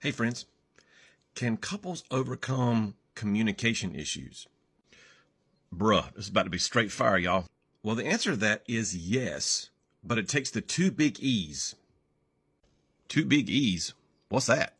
Hey friends, can couples overcome communication issues? Bruh, this is about to be straight fire, y'all. Well, the answer to that is yes, but it takes the two big E's. Two big E's? What's that?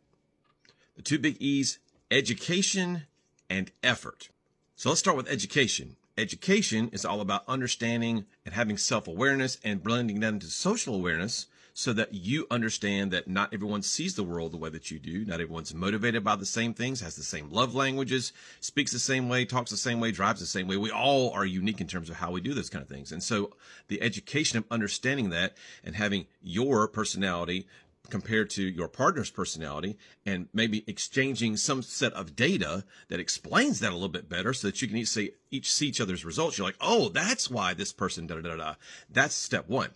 The two big E's, education and effort. So let's start with education. Education is all about understanding and having self-awareness and blending that into social awareness so that you understand that not everyone sees the world the way that you do. Not everyone's motivated by the same things, has the same love languages, speaks the same way, talks the same way, drives the same way. We all are unique in terms of how we do those kind of things. And so the education of understanding that and having your personality compared to your partner's personality and maybe exchanging some set of data that explains that a little bit better so that you can each see each other's results. You're like, oh, that's why this person, da, da, da, da. That's step one.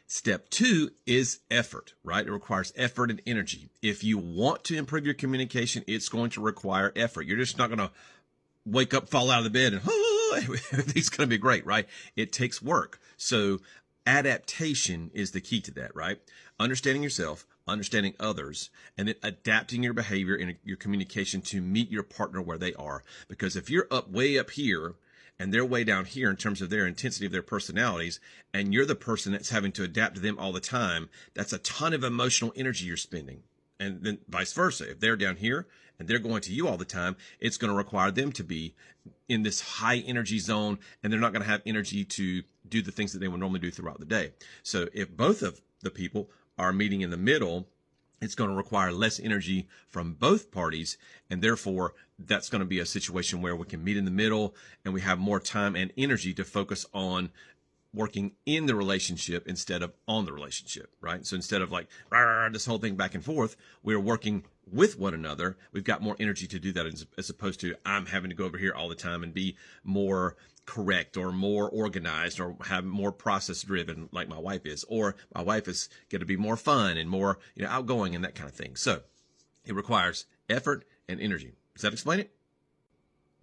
Step two is effort, right? It requires effort and energy. If you want to improve your communication, it's going to require effort. You're just not going to wake up, fall out of the bed and, everything's going to be great, right? It takes work. So adaptation is the key to that, right? Understanding yourself, understanding others, and then adapting your behavior and your communication to meet your partner where they are. Because if you're way up here and they're way down here in terms of their intensity of their personalities, and you're the person that's having to adapt to them all the time, that's a ton of emotional energy you're spending. And then vice versa. If they're down here and they're going to you all the time, it's going to require them to be in this high energy zone, and they're not going to have energy to do the things that they would normally do throughout the day. So if both of the people are meeting in the middle, it's going to require less energy from both parties. And therefore, that's going to be a situation where we can meet in the middle and we have more time and energy to focus on working in the relationship instead of on the relationship, right? So instead of like this whole thing back and forth, we're working with one another. We've got more energy to do that as opposed to I'm having to go over here all the time and be more correct or more organized or have more process driven like my wife is, or my wife is going to be more fun and more, outgoing and that kind of thing. So it requires effort and energy. Does that explain it?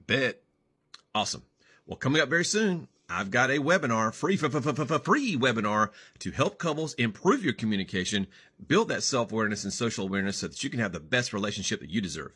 Bet. Awesome. Well, coming up very soon, I've got a webinar, free webinar to help couples improve your communication, build that self-awareness and social awareness so that you can have the best relationship that you deserve.